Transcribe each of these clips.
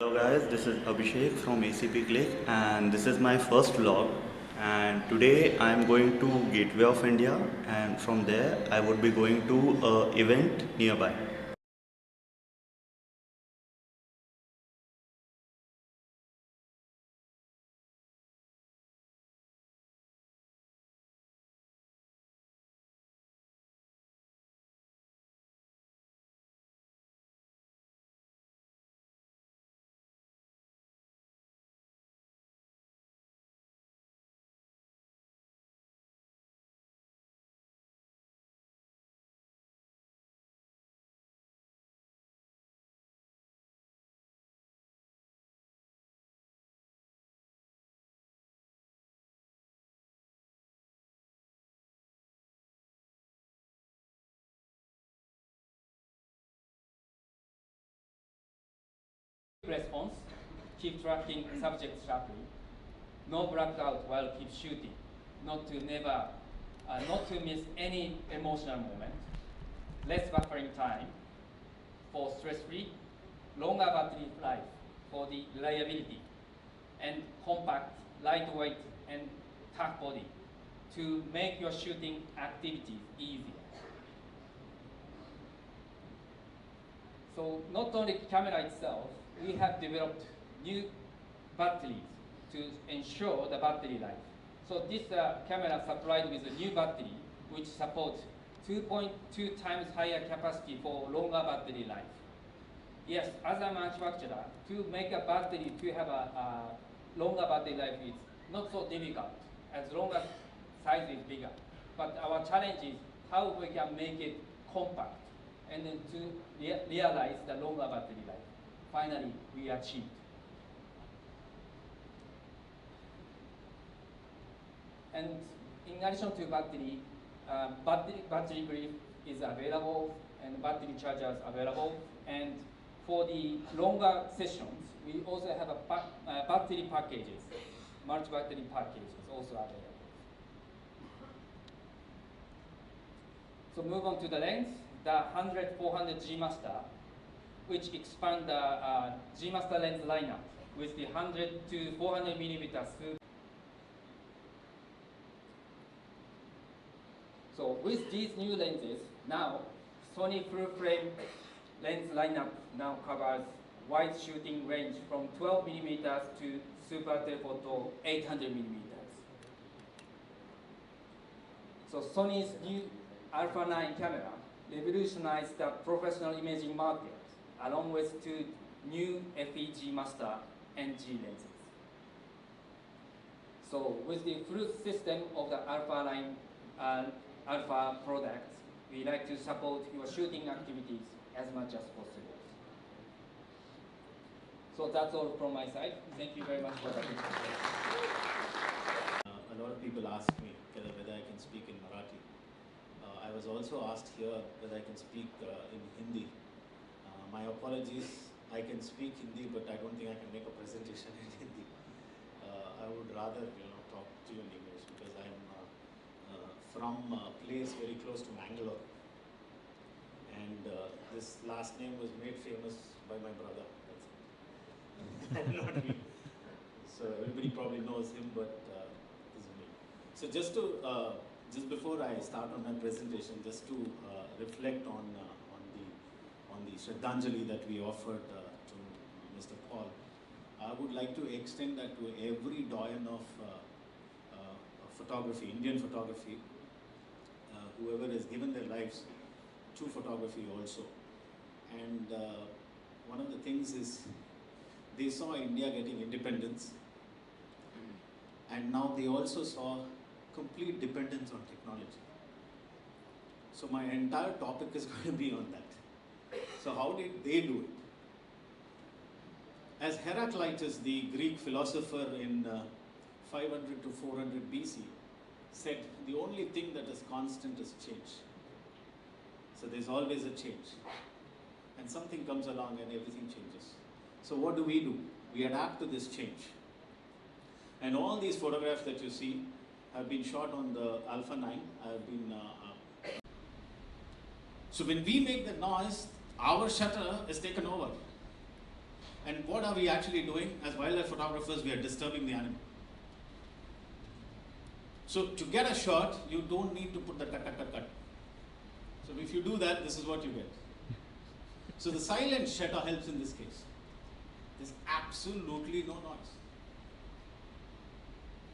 Hello guys, this is Abhishek from acpclicks and this is my first vlog, and today I am going to Gateway of India, and from there I would be going to a event nearby. Response, keep tracking subject sharply, no blackout while keep shooting, not to miss any emotional moment, less buffering time for stress-free, longer battery life for the reliability, and compact, lightweight, and tough body to make your shooting activities easier. So not only camera itself, we have developed new batteries to ensure the battery life. So this camera supplied with a new battery which supports 2.2 times higher capacity for longer battery life. Yes, as a manufacturer, to make a battery to have a longer battery life is not so difficult as long as size is bigger. But our challenge is how we can make it compact and then to realize the longer battery life. Finally, we achieved. And in addition to battery, battery brief is available and battery chargers available. And for the longer sessions, we also have a battery packages, multi-battery packages also available. So move on to the lens, the 100-400 G Master, which expand the G Master lens lineup with the 100 to 400 millimeter scoop. So with these new lenses, now Sony full frame lens lineup now covers wide shooting range from 12 millimeters to super telephoto 800 millimeters. So Sony's new Alpha 9 camera revolutionized the professional imaging market, along with two new FE G Master and G lenses. So with the full system of the Alpha 9 Alpha products, we like to support your shooting activities as much as possible. So that's all from my side. Thank you very much for that. A lot of people ask me whether I can speak in Marathi. I was also asked here whether I can speak in Hindi. My apologies, I can speak Hindi, but I don't think I can make a presentation in Hindi. I would rather talk to you in English because I'm from a place very close to Mangalore. And this last name was made famous by my brother. That's it. Not me. So everybody probably knows him, but this is me. So just before I start on my presentation, just to reflect on the Shraddhanjali that we offered to Mr. Paul, I would like to extend that to every doyen of photography, Indian photography, whoever has given their lives to photography also. And one of the things is they saw India getting independence, and now they also saw complete dependence on technology. So my entire topic is going to be on that. So how did they do it? As Heraclitus, the Greek philosopher in 500 to 400 BC, said the only thing that is constant is change. So there's always a change. And something comes along and everything changes. So what do? We adapt to this change. And all these photographs that you see have been shot on the Alpha 9. So when we make the noise, our shutter is taken over. And what are we actually doing? As wildlife photographers, we are disturbing the animal. So to get a shot, you don't need to put the cut, cut, cut, cut. So if you do that, this is what you get. So the silent shutter helps in this case. There's absolutely no noise.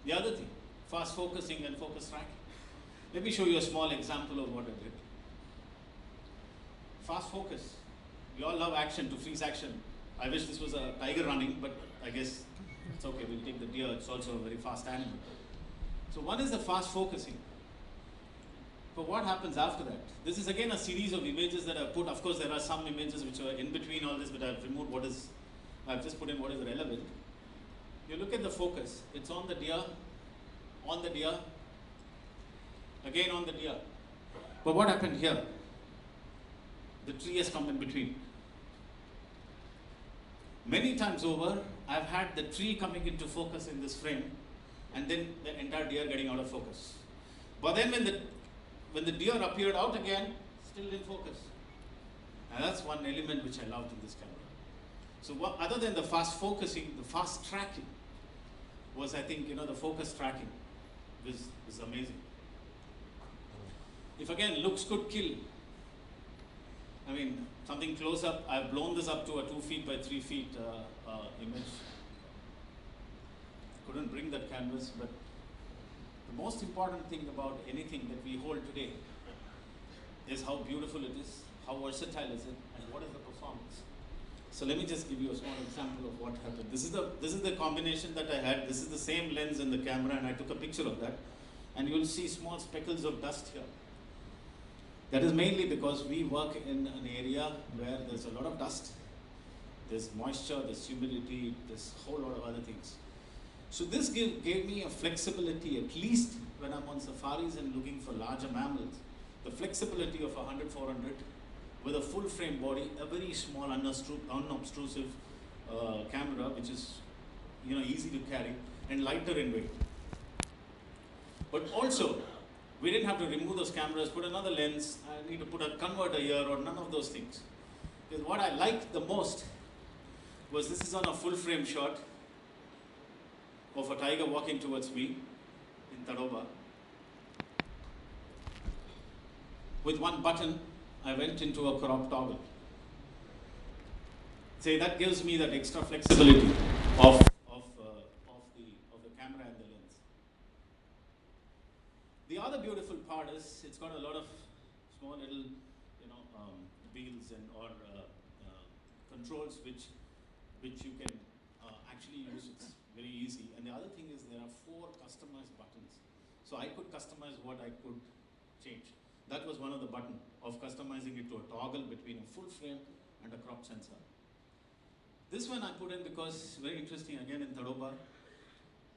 The other thing, fast focusing and focus tracking. Let me show you a small example of what I did. Fast focus. We all love action, to freeze action. I wish this was a tiger running, but I guess it's okay. We'll take the deer. It's also a very fast animal. So one is the fast focusing. But what happens after that? This is again a series of images that I've put. Of course, there are some images which are in between all this, but I've removed what is, I've just put in what is relevant. You look at the focus. It's on the deer, again on the deer. But what happened here? The tree has come in between. Many times over, I've had the tree coming into focus in this frame, and then the entire deer getting out of focus. But then when the deer appeared out again, still in focus. And that's one element which I loved in this camera. So other than the fast focusing, the fast tracking was, I think, the focus tracking was amazing. If again, looks could kill. I mean, something close up, I've blown this up to a 2 feet by 3 feet image. Couldn't bring that canvas, but the most important thing about anything that we hold today is how beautiful it is, how versatile is it, and what is the performance. So let me just give you a small example of what happened. This is the combination that I had. This is the same lens in the camera, and I took a picture of that. And you'll see small speckles of dust here. That is mainly because we work in an area where there's a lot of dust, there's moisture, there's humidity, there's a whole lot of other things. So this gave me a flexibility, at least when I'm on safaris and looking for larger mammals, the flexibility of a 100-400 with a full frame body, a very small unobtrusive camera, which is easy to carry and lighter in weight. But also, we didn't have to remove those cameras, put another lens, I need to put a converter here or none of those things. Because what I liked the most was this is on a full frame shot of a tiger walking towards me in Tadoba. With one button, I went into a crop toggle. Say that gives me that extra flexibility of the camera and the lens. The other beautiful part is it's got a lot of small little wheels and or controls which you can actually use. It's very easy. And the other thing is there are 4 customized buttons. So I could customize what I could change. That was one of the buttons of customizing it to a toggle between a full frame and a crop sensor. This one I put in because it's very interesting, again in Tadoba.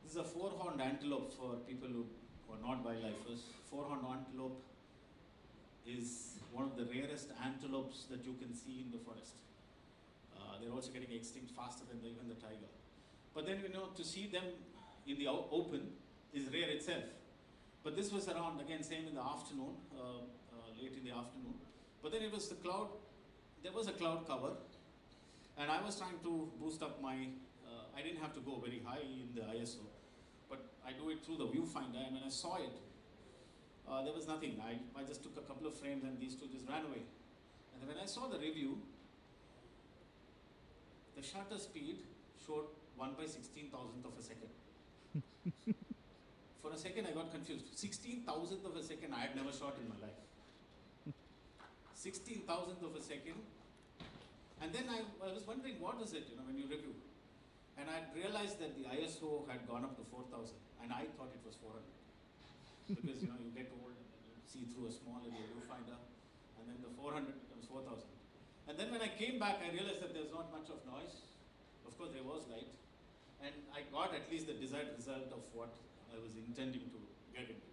This is a 4-horned antelope for people who are not wildlifers. 4-horned antelope is one of the rarest antelopes that you can see in the forest. They're also getting extinct faster than even the tiger. But then to see them in the open is rare itself. But this was around, again, same in the afternoon, late in the afternoon. But then it was the cloud, there was a cloud cover. And I was trying to boost up my, I didn't have to go very high in the ISO. But I do it through the viewfinder, and when I saw it, there was nothing. I just took a couple of frames and these two just ran away. And then when I saw the review, the shutter speed showed 1/16,000th of a second. For a second I got confused. 16,000th of a second I had never shot in my life. 16,000th of a second. And then I was wondering what is it, when you review. And I realized that the ISO had gone up to 4,000 and I thought it was 400. Because you get old and you see through a small little viewfinder, and then the 400 becomes 4,000. And then when I came back, I realized that there's not much of noise. Of course, there was light. And I got at least the desired result of what I was intending to get into.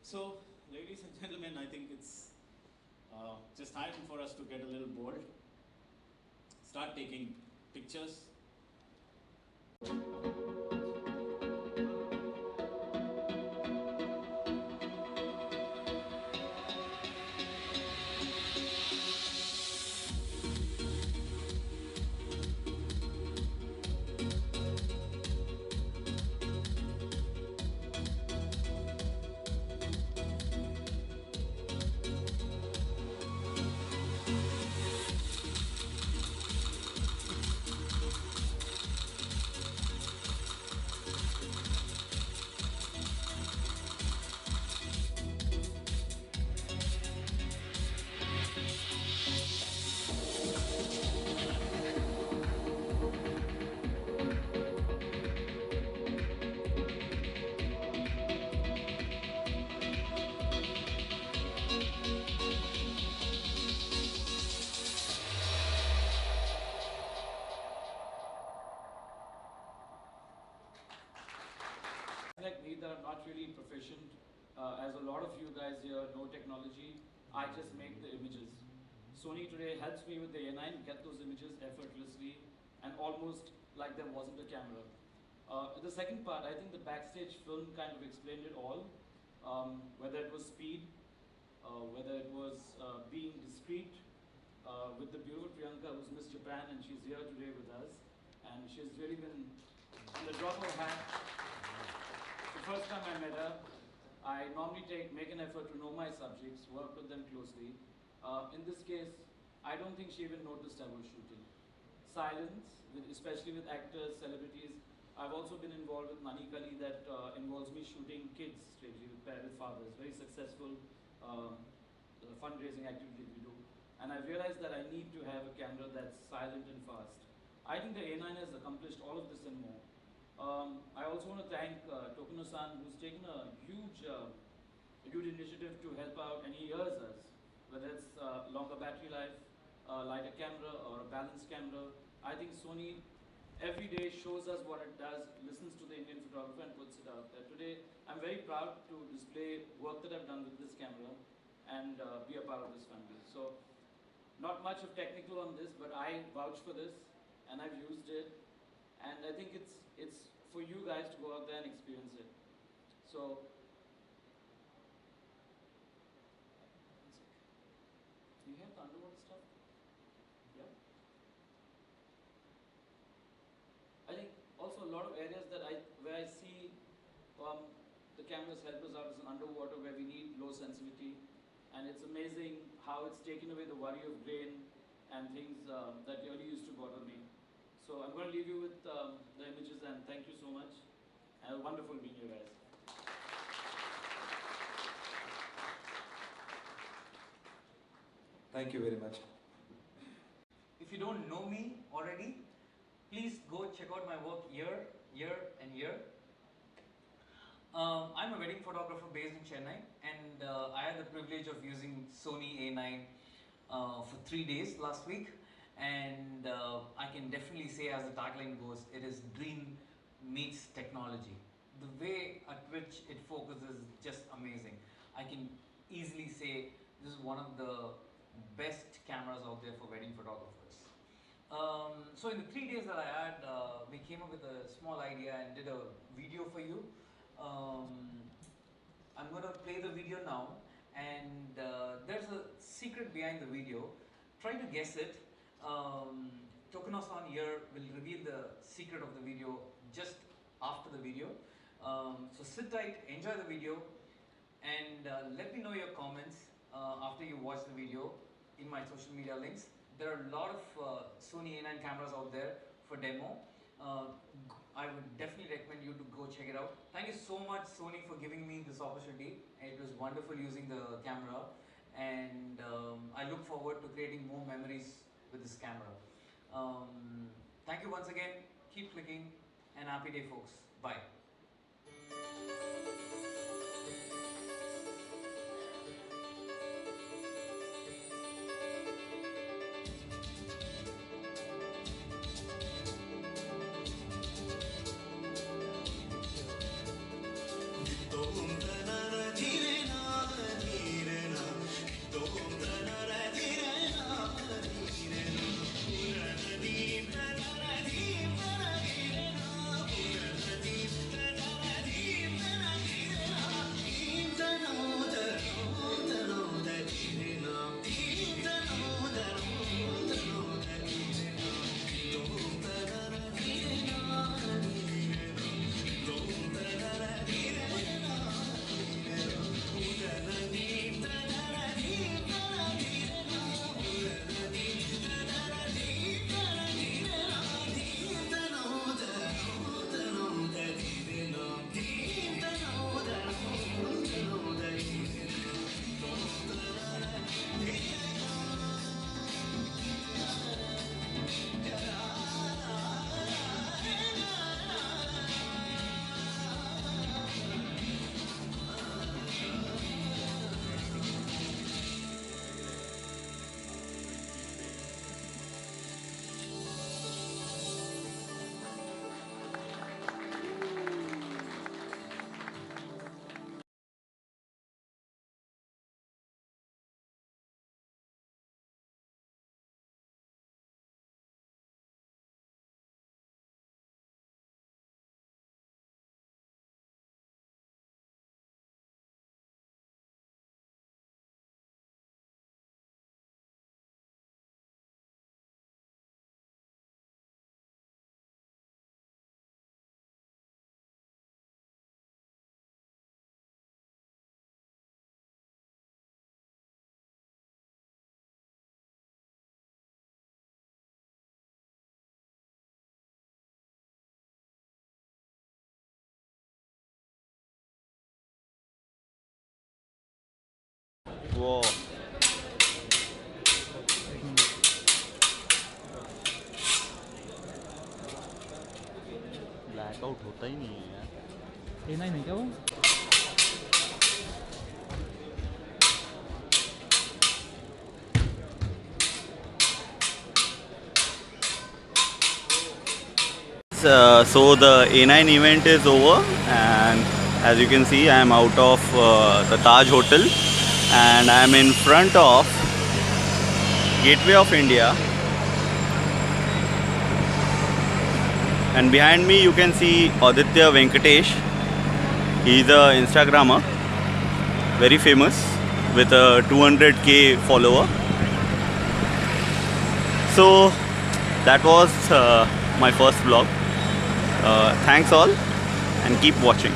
So, ladies and gentlemen, I think it's just time for us to get a little bold. Start taking pictures. as a lot of you guys here know technology, I just make the images. Sony today helps me with the A9 get those images effortlessly and almost like there wasn't a camera. The second part, I think the backstage film kind of explained it all, whether it was speed, whether it was being discreet, with the beautiful Priyanka, who's Miss Japan, and she's here today with us, and she's really been on the drop of a hat. The first time I met her, I normally make an effort to know my subjects, work with them closely. In this case, I don't think she even noticed I was shooting. Silence, especially with actors, celebrities. I've also been involved with Nani Kali that involves me shooting kids, strangely, with fathers. Very successful fundraising activity we do. And I realized that I need to have a camera that's silent and fast. I think the A9 has accomplished all of this and more. I also want to thank Tokuno-san, who's taken a huge initiative to help out, and he hears us, whether it's longer battery life, lighter camera, or a balanced camera. I think Sony every day shows us what it does, listens to the Indian photographer and puts it out there. Today, I'm very proud to display work that I've done with this camera and be a part of this family. So, not much of technical on this, but I vouch for this and I've used it. And I think it's for you guys to go out there and experience it. So, do you have the underwater stuff? Yeah. I think also a lot of areas that where I see the cameras help us out is in underwater, where we need low sensitivity, and it's amazing how it's taken away the worry of grain and things that really used to bother me. So I'm going to leave you with the images, and thank you so much. And wonderful being here, guys. Thank you very much. If you don't know me already, please go check out my work year and year. I'm a wedding photographer based in Chennai, and I had the privilege of using Sony A9 for 3 days last week, and I can definitely say, as the tagline goes, it is dream meets technology. The way at which it focuses is just amazing. I can easily say this is one of the best cameras out there for wedding photographers. So in the 3 days that I had, we came up with a small idea and did a video for you. I'm going to play the video now, and there's a secret behind the video. Try to guess it. Tokuno-san here will reveal the secret of the video just after the video. So sit tight, enjoy the video, and let me know your comments after you watch the video in my social media links. There are a lot of Sony A9 cameras out there for demo. I would definitely recommend you to go check it out. Thank you so much, Sony, for giving me this opportunity. It was wonderful using the camera, and I look forward to creating more memories with this camera. Thank you once again. Keep clicking, and happy day, folks. Bye. वो blackout होता ही नहीं है यार। A9 है क्या वो? So the A9 event is over, and as you can see I am out of the Taj Hotel and I am in front of Gateway of India, and behind me you can see Aditya Venkatesh. He is a Instagrammer, very famous, with a 200k follower. So that was my first vlog. Thanks all and keep watching.